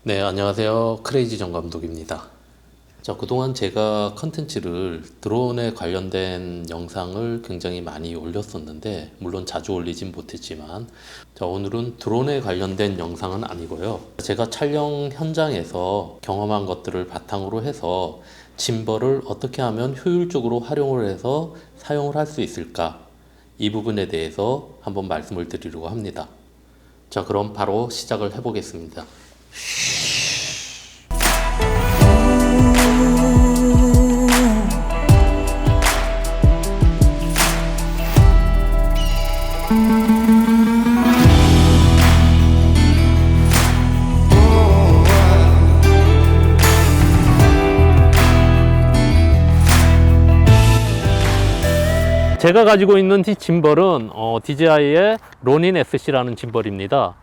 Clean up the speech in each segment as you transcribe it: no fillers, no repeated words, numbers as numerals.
네, 안녕하세요. 크레이지 정 감독입니다. 자, 그동안 제가 컨텐츠를 드론에 관련된 영상을 굉장히 많이 올렸었는데, 물론 자주 올리진 못했지만, 자, 오늘은 드론에 관련된 영상은 아니고요. 제가 촬영 현장에서 경험한 것들을 바탕으로 해서 짐벌을 어떻게 하면 효율적으로 활용을 해서 사용을 할 수 있을까? 이 부분에 대해서 한번 말씀을 드리려고 합니다. 자, 그럼 바로 시작을 해보겠습니다. 제가 가지고 있는 이 짐벌은 DJI의 로닌 SC라는 짐벌입니다.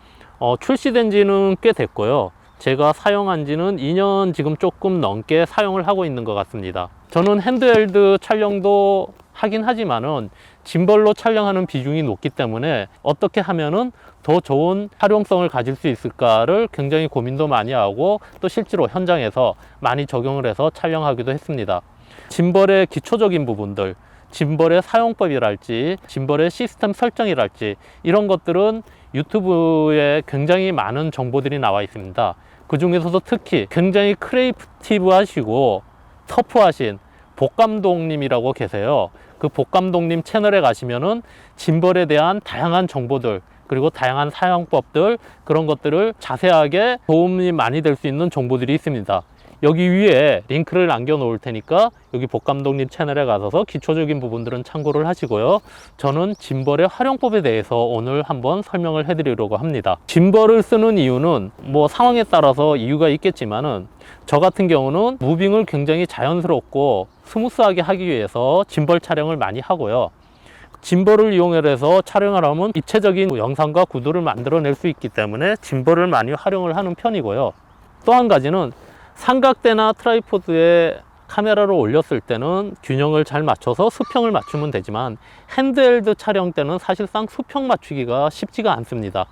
출시된 지는 꽤 됐고요. 제가 사용한 지는 2년 지금 조금 넘게 사용을 하고 있는 것 같습니다. 저는 핸드헬드 촬영도 하긴 하지만은 짐벌로 촬영하는 비중이 높기 때문에 어떻게 하면은 더 좋은 활용성을 가질 수 있을까를 굉장히 고민도 많이 하고 또 실제로 현장에서 많이 적용을 해서 촬영하기도 했습니다. 짐벌의 기초적인 부분들, 짐벌의 사용법이랄지 짐벌의 시스템 설정이랄지 이런 것들은 유튜브에 굉장히 많은 정보들이 나와 있습니다. 그 중에서도 특히 굉장히 크리에이티브 하시고 터프하신 복감독님이라고 계세요. 그 복감독님 채널에 가시면은 짐벌에 대한 다양한 정보들 그리고 다양한 사용법들 그런 것들을 자세하게 도움이 많이 될 수 있는 정보들이 있습니다. 여기 위에 링크를 남겨 놓을 테니까 여기 복감독님 채널에 가셔서 기초적인 부분들은 참고를 하시고요. 저는 짐벌의 활용법에 대해서 오늘 한번 설명을 해 드리려고 합니다. 짐벌을 쓰는 이유는 뭐 상황에 따라서 이유가 있겠지만은 저 같은 경우는 무빙을 굉장히 자연스럽고 스무스하게 하기 위해서 짐벌 촬영을 많이 하고요. 짐벌을 이용해서 촬영을 하면 입체적인 영상과 구도를 만들어낼 수 있기 때문에 짐벌을 많이 활용을 하는 편이고요. 또 한 가지는 삼각대나 트라이포드에 카메라를 올렸을 때는 균형을 잘 맞춰서 수평을 맞추면 되지만 핸드헬드 촬영 때는 사실상 수평 맞추기가 쉽지가 않습니다.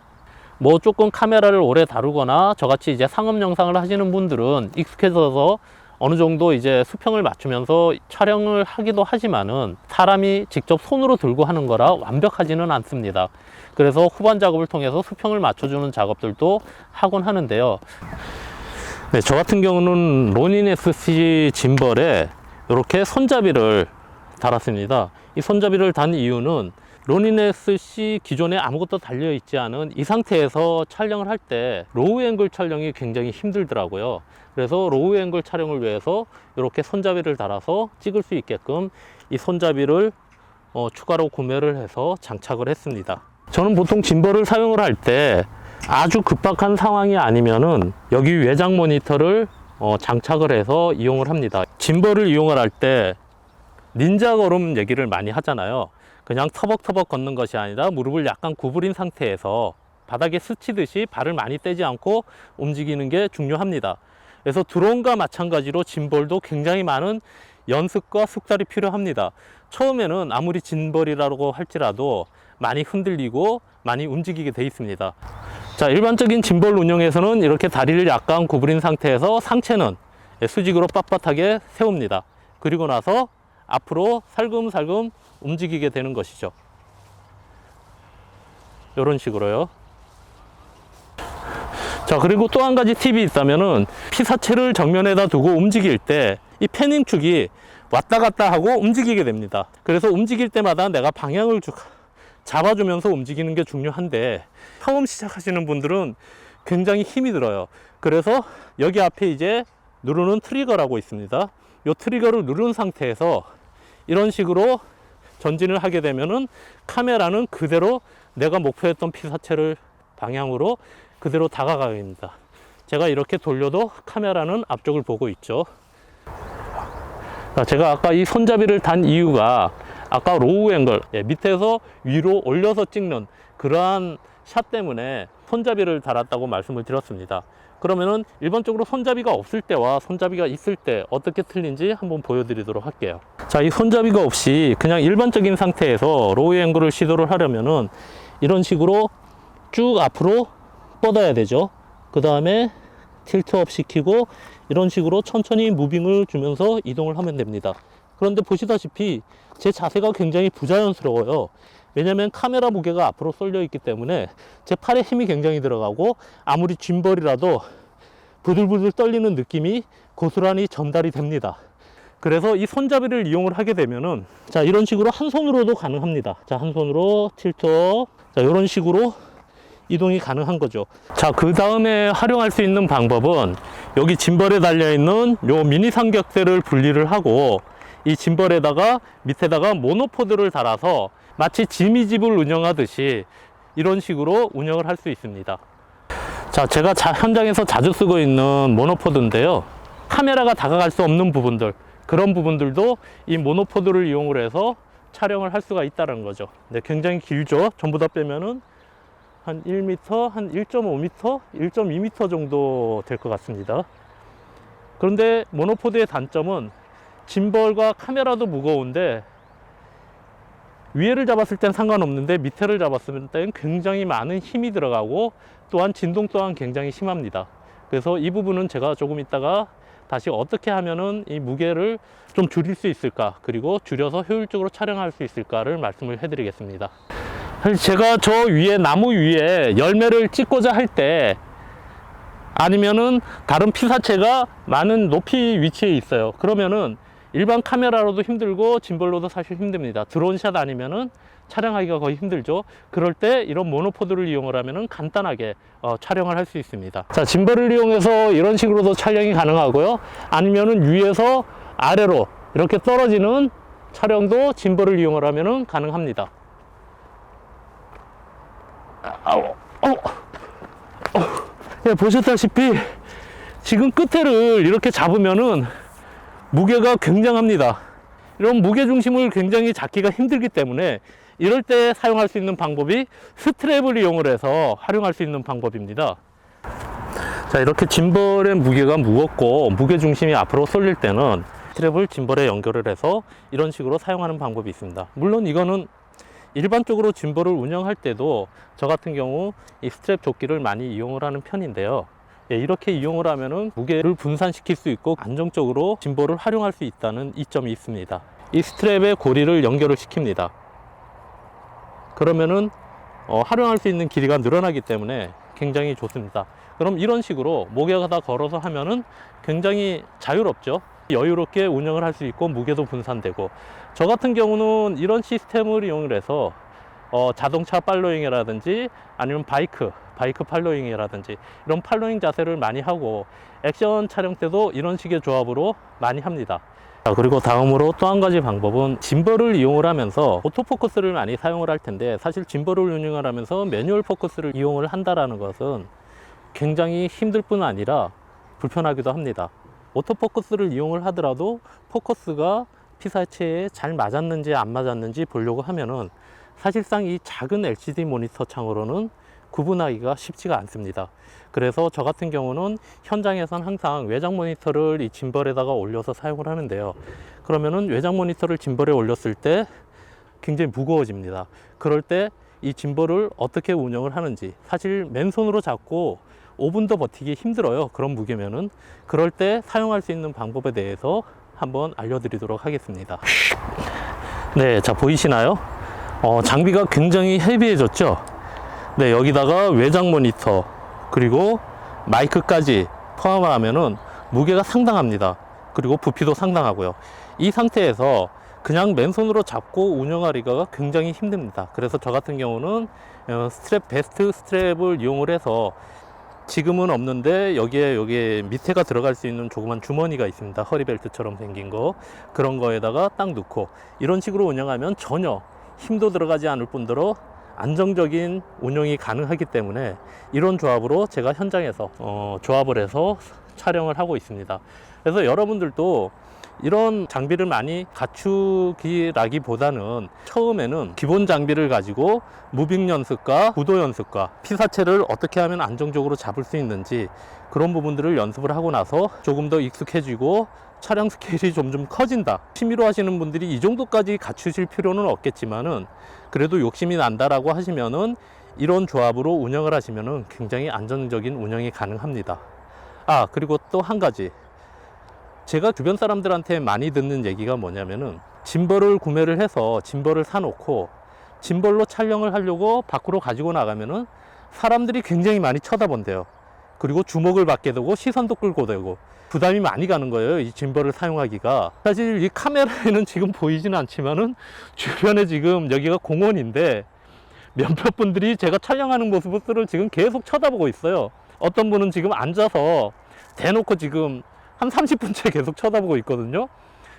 뭐 조금 카메라를 오래 다루거나 저같이 이제 상업 영상을 하시는 분들은 익숙해져서 어느 정도 이제 수평을 맞추면서 촬영을 하기도 하지만은 사람이 직접 손으로 들고 하는 거라 완벽하지는 않습니다. 그래서 후반 작업을 통해서 수평을 맞춰주는 작업들도 하곤 하는데요. 네, 저 같은 경우는 로닌 SC 짐벌에 이렇게 손잡이를 달았습니다. 이 손잡이를 단 이유는 로닌 SC 기존에 아무것도 달려 있지 않은 이 상태에서 촬영을 할 때 로우 앵글 촬영이 굉장히 힘들더라고요. 그래서 로우 앵글 촬영을 위해서 이렇게 손잡이를 달아서 찍을 수 있게끔 이 손잡이를 추가로 구매를 해서 장착을 했습니다. 저는 보통 짐벌을 사용을 할 때 아주 급박한 상황이 아니면은 여기 외장 모니터를 장착을 해서 이용을 합니다. 짐벌을 이용을 할 때 닌자 걸음 얘기를 많이 하잖아요. 그냥 터벅터벅 걷는 것이 아니라 무릎을 약간 구부린 상태에서 바닥에 스치듯이 발을 많이 떼지 않고 움직이는 게 중요합니다. 그래서 드론과 마찬가지로 짐벌도 굉장히 많은 연습과 숙달이 필요합니다. 처음에는 아무리 짐벌이라고 할지라도 많이 흔들리고 많이 움직이게 돼 있습니다. 자, 일반적인 짐벌 운영에서는 이렇게 다리를 약간 구부린 상태에서 상체는 수직으로 빳빳하게 세웁니다. 그리고 나서 앞으로 살금살금 움직이게 되는 것이죠. 이런 식으로요. 자, 그리고 또 한 가지 팁이 있다면은 피사체를 정면에다 두고 움직일 때 이 패닝축이 왔다 갔다 하고 움직이게 됩니다. 그래서 움직일 때마다 내가 방향을 잡아주면서 움직이는 게 중요한데 처음 시작하시는 분들은 굉장히 힘이 들어요. 그래서 여기 앞에 이제 누르는 트리거라고 있습니다. 이 트리거를 누른 상태에서 이런 식으로 전진을 하게 되면은 카메라는 그대로 내가 목표했던 피사체를 방향으로 그대로 다가가게 됩니다. 제가 이렇게 돌려도 카메라는 앞쪽을 보고 있죠. 제가 아까 이 손잡이를 단 이유가 아까 로우 앵글, 밑에서 위로 올려서 찍는 그러한 샷 때문에 손잡이를 달았다고 말씀을 드렸습니다. 그러면은 일반적으로 손잡이가 없을 때와 손잡이가 있을 때 어떻게 틀린지 한번 보여드리도록 할게요. 자, 이 손잡이가 없이 그냥 일반적인 상태에서 로우 앵글을 시도를 하려면은 이런 식으로 쭉 앞으로 뻗어야 되죠. 그 다음에 틸트업 시키고 이런 식으로 천천히 무빙을 주면서 이동을 하면 됩니다. 그런데 보시다시피 제 자세가 굉장히 부자연스러워요. 왜냐면 카메라 무게가 앞으로 쏠려 있기 때문에 제 팔에 힘이 굉장히 들어가고 아무리 짐벌이라도 부들부들 떨리는 느낌이 고스란히 전달이 됩니다. 그래서 이 손잡이를 이용을 하게 되면은 자, 이런 식으로 한 손으로도 가능합니다. 자, 한 손으로 틸트업, 자, 이런 식으로 이동이 가능한 거죠. 자, 그 다음에 활용할 수 있는 방법은 여기 짐벌에 달려 있는 요 미니 삼각대를 분리를 하고 이 짐벌에다가 밑에다가 모노포드를 달아서 마치 지미집을 운영하듯이 이런 식으로 운영을 할 수 있습니다. 자, 제가 현장에서 자주 쓰고 있는 모노포드인데요. 카메라가 다가갈 수 없는 부분들, 그런 부분들도 이 모노포드를 이용을 해서 촬영을 할 수가 있다는 거죠. 네, 굉장히 길죠. 전부 다 빼면은 한 1m, 한 1.5m, 1.2m 정도 될 것 같습니다. 그런데 모노포드의 단점은 짐벌과 카메라도 무거운데 위에를 잡았을 땐 상관없는데 밑에를 잡았을 땐 굉장히 많은 힘이 들어가고 또한 진동 또한 굉장히 심합니다. 그래서 이 부분은 제가 조금 있다가 다시 어떻게 하면은 이 무게를 좀 줄일 수 있을까, 그리고 줄여서 효율적으로 촬영할 수 있을까를 말씀을 해 드리겠습니다. 제가 저 위에 나무 위에 열매를 찍고자 할 때 아니면은 다른 피사체가 많은 높이 위치에 있어요. 그러면은 일반 카메라로도 힘들고 짐벌로도 사실 힘듭니다. 드론샷 아니면은 촬영하기가 거의 힘들죠. 그럴 때 이런 모노포드를 이용을 하면은 간단하게 촬영을 할 수 있습니다. 자, 짐벌을 이용해서 이런 식으로도 촬영이 가능하고요. 아니면은 위에서 아래로 이렇게 떨어지는 촬영도 짐벌을 이용을 하면은 가능합니다. 예, 보셨다시피 지금 끝에를 이렇게 잡으면은 무게가 굉장합니다. 이런 무게중심을 굉장히 잡기가 힘들기 때문에 이럴 때 사용할 수 있는 방법이 스트랩을 이용을 해서 활용할 수 있는 방법입니다. 자, 이렇게 짐벌의 무게가 무겁고 무게중심이 앞으로 쏠릴 때는 스트랩을 짐벌에 연결을 해서 이런 식으로 사용하는 방법이 있습니다. 물론 이거는 일반적으로 짐벌을 운영할 때도 저 같은 경우 이 스트랩 조끼를 많이 이용을 하는 편인데요. 예, 이렇게 이용을 하면은 무게를 분산시킬 수 있고 안정적으로 짐벌을 활용할 수 있다는 이점이 있습니다. 이 스트랩에 고리를 연결을 시킵니다. 그러면은 활용할 수 있는 길이가 늘어나기 때문에 굉장히 좋습니다. 그럼 이런 식으로 목에다 걸어서 하면은 굉장히 자유롭죠. 여유롭게 운영을 할 수 있고 무게도 분산되고, 저 같은 경우는 이런 시스템을 이용을 해서 자동차 팔로잉이라든지 아니면 바이크 팔로잉이라든지 이런 팔로잉 자세를 많이 하고 액션 촬영 때도 이런 식의 조합으로 많이 합니다. 자, 그리고 다음으로 또 한 가지 방법은 짐벌을 이용을 하면서 오토포커스를 많이 사용을 할 텐데, 사실 짐벌을 운영을 하면서 매뉴얼 포커스를 이용을 한다라는 것은 굉장히 힘들 뿐 아니라 불편하기도 합니다. 오토포커스를 이용을 하더라도 포커스가 피사체에 잘 맞았는지 안 맞았는지 보려고 하면은 사실상 이 작은 LCD 모니터 창으로는 구분하기가 쉽지가 않습니다. 그래서 저 같은 경우는 현장에선 항상 외장 모니터를 이 짐벌에다가 올려서 사용을 하는데요. 그러면은 외장 모니터를 짐벌에 올렸을 때 굉장히 무거워집니다. 그럴 때 이 짐벌을 어떻게 운영을 하는지, 사실 맨손으로 잡고 5분도 버티기 힘들어요. 그런 무게면은. 그럴 때 사용할 수 있는 방법에 대해서 한번 알려드리도록 하겠습니다. 네, 자, 보이시나요? 장비가 굉장히 헤비해졌죠? 네, 여기다가 외장 모니터 그리고 마이크까지 포함하면은 무게가 상당합니다. 그리고 부피도 상당하고요. 이 상태에서 그냥 맨손으로 잡고 운영하기가 굉장히 힘듭니다. 그래서 저 같은 경우는 베스트 스트랩을 이용을 해서, 지금은 없는데 여기에 밑에가 들어갈 수 있는 조그만 주머니가 있습니다. 허리벨트처럼 생긴 거, 그런 거에다가 딱 넣고 이런 식으로 운영하면 전혀 힘도 들어가지 않을 뿐더러 안정적인 운영이 가능하기 때문에 이런 조합으로 제가 현장에서 조합을 해서 촬영을 하고 있습니다. 그래서 여러분들도 이런 장비를 많이 갖추기라기보다는 처음에는 기본 장비를 가지고 무빙 연습과 구도 연습과 피사체를 어떻게 하면 안정적으로 잡을 수 있는지 그런 부분들을 연습을 하고 나서 조금 더 익숙해지고 촬영 스케일이 점점 커진다, 취미로 하시는 분들이 이 정도까지 갖추실 필요는 없겠지만은 그래도 욕심이 난다라고 하시면은 이런 조합으로 운영을 하시면은 굉장히 안정적인 운영이 가능합니다. 그리고 또 한 가지. 제가 주변 사람들한테 많이 듣는 얘기가 뭐냐면은 짐벌을 구매를 해서 짐벌을 사놓고 짐벌로 촬영을 하려고 밖으로 가지고 나가면은 사람들이 굉장히 많이 쳐다본대요. 그리고 주목을 받게 되고 시선도 끌고 되고 부담이 많이 가는 거예요. 이 짐벌을 사용하기가. 사실 이 카메라에는 지금 보이지는 않지만은 주변에 지금 여기가 공원인데 몇몇 분들이 제가 촬영하는 모습을 지금 계속 쳐다보고 있어요. 어떤 분은 지금 앉아서 대놓고 지금 한 30분째 계속 쳐다보고 있거든요.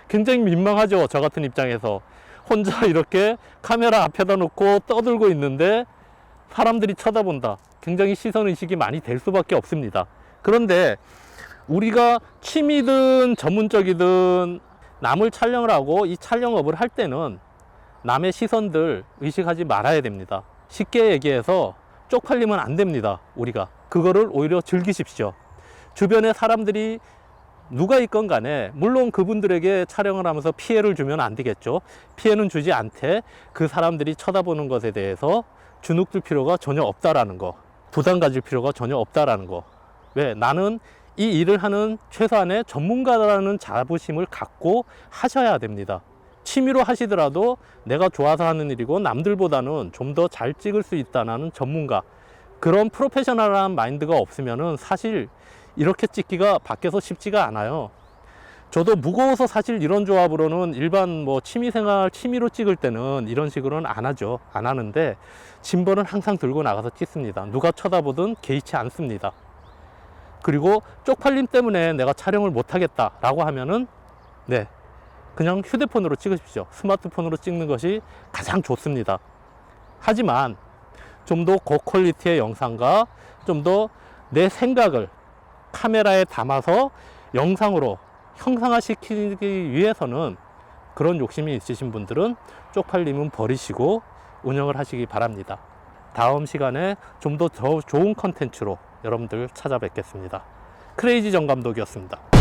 굉장히 민망하죠. 저 같은 입장에서 혼자 이렇게 카메라 앞에다 놓고 떠들고 있는데 사람들이 쳐다본다. 굉장히 시선의식이 많이 될 수밖에 없습니다. 그런데 우리가 취미든 전문적이든 남을 촬영을 하고 이 촬영업을 할 때는 남의 시선들 의식하지 말아야 됩니다. 쉽게 얘기해서 쪽팔리면 안 됩니다. 우리가 그거를 오히려 즐기십시오. 주변에 사람들이 누가 있건 간에 물론 그분들에게 촬영을 하면서 피해를 주면 안 되겠죠. 피해는 주지 않되 그 사람들이 쳐다보는 것에 대해서 주눅들 필요가 전혀 없다라는 거, 부담 가질 필요가 전혀 없다라는 거. 왜? 나는 이 일을 하는 최소한의 전문가라는 자부심을 갖고 하셔야 됩니다. 취미로 하시더라도 내가 좋아서 하는 일이고 남들보다는 좀 더 잘 찍을 수 있다는 전문가, 그런 프로페셔널한 마인드가 없으면은 사실 이렇게 찍기가 밖에서 쉽지가 않아요. 저도 무거워서 사실 이런 조합으로는 일반 뭐 취미생활, 취미로 찍을 때는 이런 식으로는 안 하죠. 안 하는데 짐벌은 항상 들고 나가서 찍습니다. 누가 쳐다보든 개의치 않습니다. 그리고 쪽팔림 때문에 내가 촬영을 못 하겠다 라고 하면은 네, 그냥 휴대폰으로 찍으십시오. 스마트폰으로 찍는 것이 가장 좋습니다. 하지만 좀 더 고퀄리티의 영상과 좀 더 내 생각을 카메라에 담아서 영상으로 형상화시키기 위해서는 그런 욕심이 있으신 분들은 쪽팔림은 버리시고 운영을 하시기 바랍니다. 다음 시간에 좀 더 좋은 컨텐츠로 여러분들 찾아뵙겠습니다. 크레이지 정 감독이었습니다.